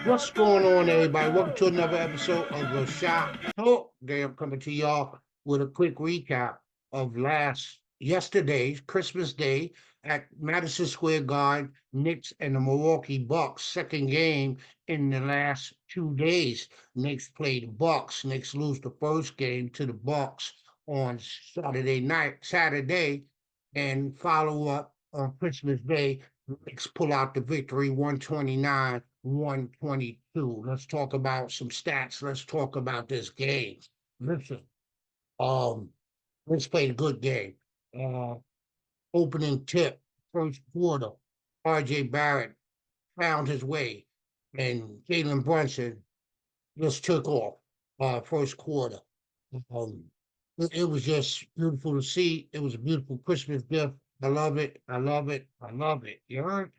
What's going on, everybody? Welcome to another episode of the Shop Talk. Today I'm coming to y'all with a quick recap of yesterday's Christmas Day at Madison Square Garden, Knicks and the Milwaukee Bucks. Second game in the last 2 days. Knicks play the Bucks. Knicks lose the first game to the Bucks on Saturday, and follow up on Christmas Day. Knicks pull out the victory 129-122. Let's talk about some stats. Let's talk about this game. Listen, um, let's play a good game. Uh, Opening tip, first quarter, RJ Barrett found his way, and Jalen Brunson just took off first quarter. Um, it was just beautiful to see. It was a beautiful Christmas gift. I love it. I love it. I love it. You heard?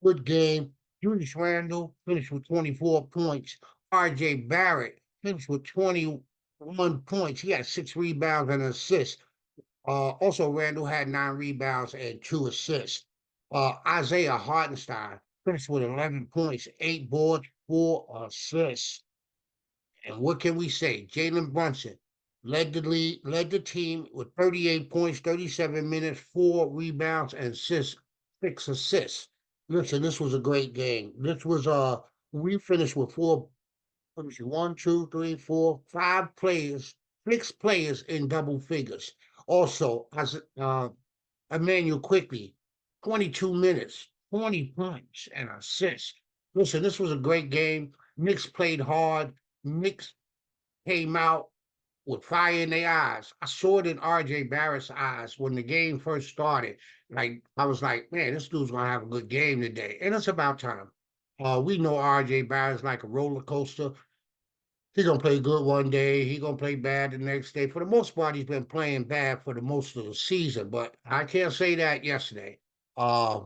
Good game. Julius Randle finished with 24 points. RJ Barrett finished with 21 points. He had 6 rebounds and an assist. Also, Randle had 9 rebounds and 2 assists. Isaiah Hartenstein finished with 11 points, 8 boards, 4 assists. And what can we say? Jalen Brunson led the team with 38 points, 37 minutes, 4 rebounds, and 6 assists. Listen, this was a great game. We finished with let me see, one, two, three, four, 5 players, 6 players in double figures. Also, as Emmanuel Quickly, 22 minutes, 20 points, and assists. Listen, this was a great game. Knicks played hard. Knicks came out with fire in their eyes. I saw it in RJ Barrett's eyes when the game first started. Like, I was like, man, this dude's gonna have a good game today. And it's about time. We know RJ Barrett's like a roller coaster. He's gonna play good one day, he gonna play bad the next day. For the most part, he's been playing bad for the most of the season, but I can't say that yesterday. Uh,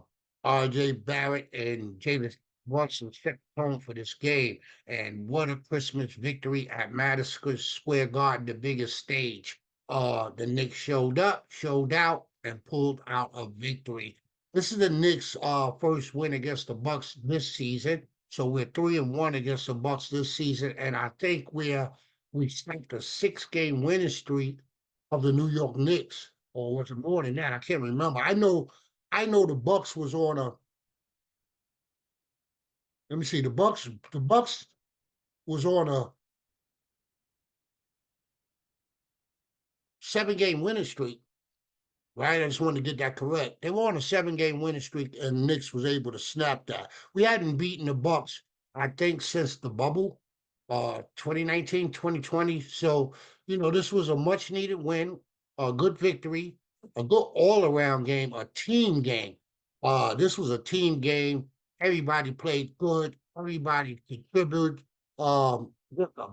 RJ Barrett and James Brunson set the tone for this game, and what a Christmas victory at Madison Square Garden, the biggest stage. The Knicks showed up, showed out, and pulled out a victory. This is the Knicks' first win against the Bucks this season. So we're 3-1 against the Bucks this season, and I think we snapped a 6 game winning streak of the New York Knicks, or was it more than that? I can't remember. I know the Bucks was on a. Let me see. The Bucks was on a 7 game winning streak. Right, I just wanted to get that correct. They were on a 7 game winning streak, and Knicks was able to snap that. We hadn't beaten the Bucks, I think, since the bubble, 2019, 2020. So, this was a much needed win, a good victory, a good all around game, a team game. This was a team game. Everybody played good. Everybody contributed. Just a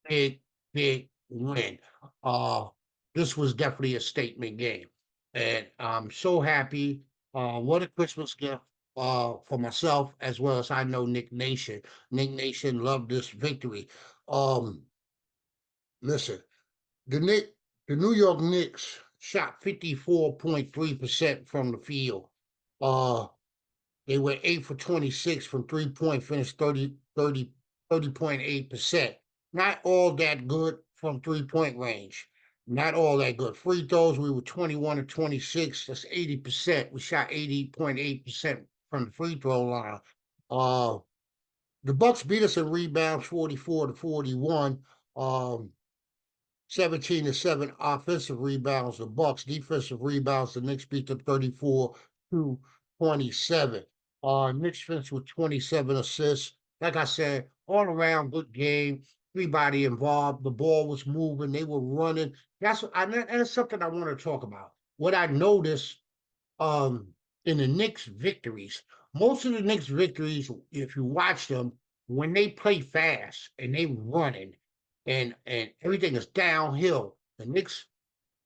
big, big win. Uh, this was definitely a statement game, and I'm so happy. What a Christmas gift for myself as well as I know Nick Nation. Nick Nation loved this victory. Um, Listen, the Nick, the New York Knicks shot 54.3% from the field. Uh, they were 8 for 26 from 3 point, finished 30.8%. Not all that good from 3 point range. Not all that good. Free throws, we were 21 to 26. That's 80%. We shot 80.8% from the free throw line. Uh, the Bucks beat us in rebounds 44 to 41. 17 to 7 offensive rebounds. The Bucks defensive rebounds. The Knicks beat them 34 to 27. Knicks finished with 27 assists. Like I said, all around good game. Everybody involved. The ball was moving. They were running. And it's something I want to talk about. What I noticed um, in the Knicks victories, most of the Knicks victories, if you watch them, when they play fast and they running and everything is downhill, the Knicks,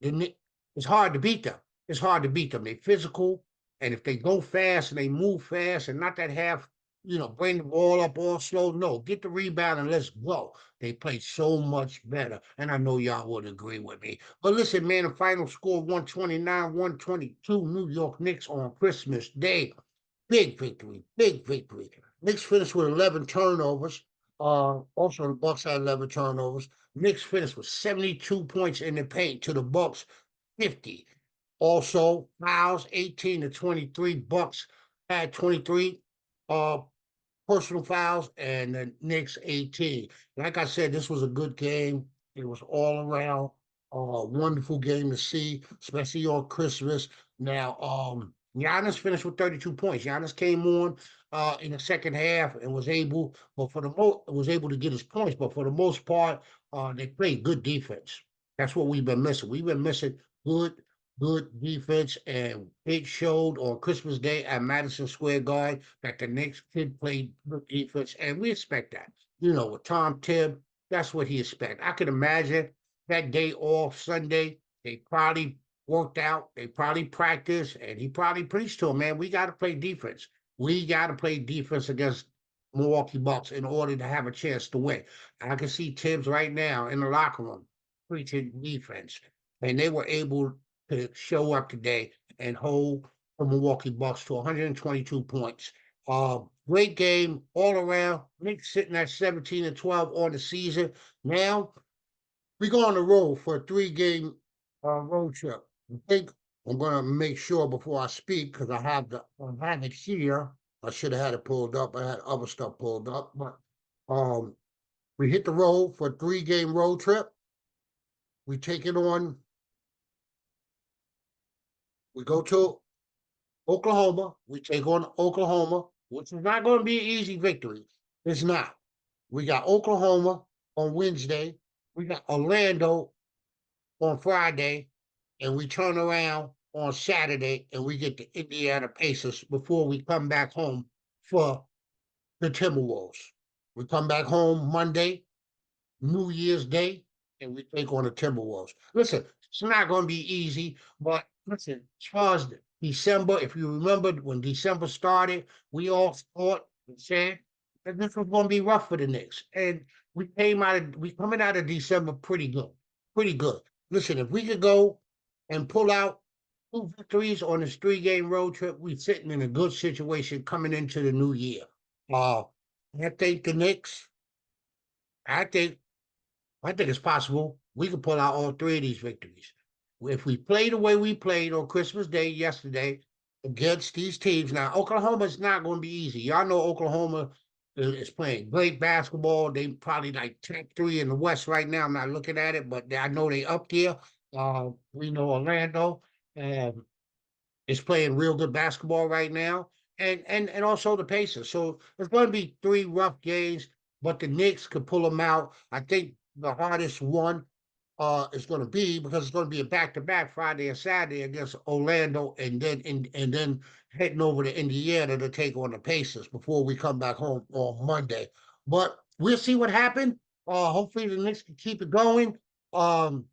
it's hard to beat them. It's hard to beat them. They're physical, and if they go fast and they move fast and not that half, bring the ball up all slow. No, get the rebound and let's go. They play so much better, and I know y'all would agree with me. But listen, man, the final score 129-122, New York Knicks on Christmas Day. Big victory, big victory. Knicks finished with 11 turnovers. Also the Bucks had 11 turnovers. Knicks finished with 72 points in the paint to the Bucks 50. Also, fouls 18 to 23. Bucks had 23 uh personal fouls, and the Knicks 18. Like I said, this was a good game. It was all around wonderful game to see, especially on Christmas. Now, Giannis finished with 32 points. Giannis came on in the second half and was able, but for the most, was able to get his points. But for the most part, they played good defense. That's what we've been missing. We've been missing good, good defense, and it showed on Christmas Day at Madison Square Garden that the Knicks kid played good defense, and we expect that. You know, with Tom Tibb, that's what he expects. I could imagine that day off Sunday, they probably worked out, they probably practiced, and he probably preached to him, man, we got to play defense. We got to play defense against Milwaukee Bucks in order to have a chance to win. I can see Tibbs right now in the locker room preaching defense, and they were able to show up today and hold the Milwaukee Bucks to 122 points. Great game all around. Knicks sitting at 17 and 12 on the season. Now we go on the road for a 3-game road trip. I think I'm gonna make sure before I speak because I have it here. I should have had it pulled up. I had other stuff pulled up, but um, we hit the road for a 3-game road trip. We take it on. We go to Oklahoma. We take on Oklahoma, which is not going to be an easy victory. It's not. We got Oklahoma on Wednesday. We got Orlando on Friday, and we turn around on Saturday and we get the Indiana Pacers before we come back home for the Timberwolves. We come back home Monday, New Year's Day, and we take on the Timberwolves. Listen, it's not going to be easy, but listen, as far as December, if you remember when December started, we all thought and said that this was going to be rough for the Knicks, and we coming out of December pretty good, pretty good. Listen, if we could go and pull out 2 victories on this 3-game road trip, we're sitting in a good situation coming into the new year. Uh, I think the Knicks. I think I think it's possible we could pull out all 3 of these victories. If we play the way we played on Christmas Day yesterday against these teams, now Oklahoma's not going to be easy. Y'all know Oklahoma is playing great basketball. They probably like top 3 in the West right now. I'm not looking at it, but I know they up there. We know Orlando is playing real good basketball right now, and also the Pacers. So it's going to be 3 rough games, but the Knicks could pull them out. I think the hardest one is going to be because it's going to be a back-to-back Friday and Saturday against Orlando, and then heading over to Indiana to take on the Pacers before we come back home on Monday. But we'll see what happens. Hopefully the Knicks can keep it going. Um,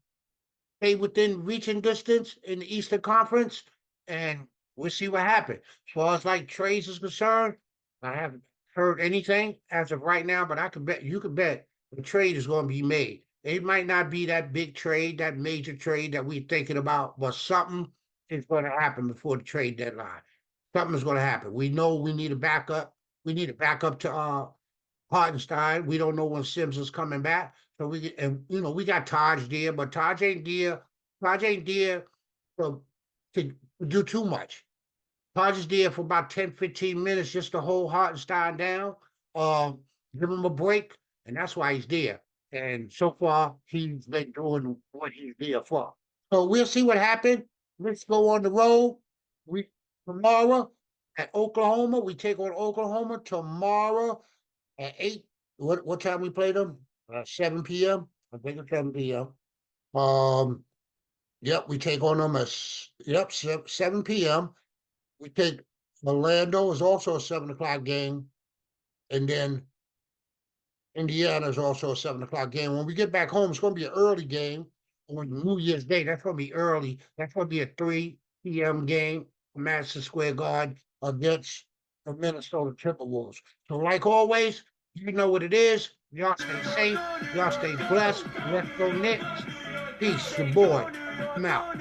Stay within reaching distance in the Eastern Conference, and we'll see what happens. As far as like trades is concerned, I haven't heard anything as of right now, but I could bet you could bet the trade is going to be made. It might not be that big trade, that major trade that we're thinking about, but something is going to happen before the trade deadline. Something is going to happen. We know we need a backup. We need a backup to Hartenstein. We don't know when Sims is coming back. So we got Taj there, but Taj ain't there. Taj ain't there to, to do too much. Taj is there for about 10, 15 minutes just to hold Hartenstein down, give him a break, and that's why he's there. And so far, he's been doing what he's there for. So we'll see what happens. Let's go on the road. We tomorrow at Oklahoma. We take on Oklahoma tomorrow at 8. What time we play them? 7 p.m. I think it's 7 p.m. Um, yep, we take on them at 7 p.m. We take Orlando is also a 7 o'clock game, and then Indiana is also a 7 o'clock game. When we get back home, it's going to be an early game on New Year's Day. That's going to be early. That's going to be a 3 p.m. game, Madison Square Garden against the Minnesota Timberwolves. So, like always, you know what it is. Y'all stay safe. Y'all stay blessed. Let's go Knicks. Peace. Your boy. I'm out.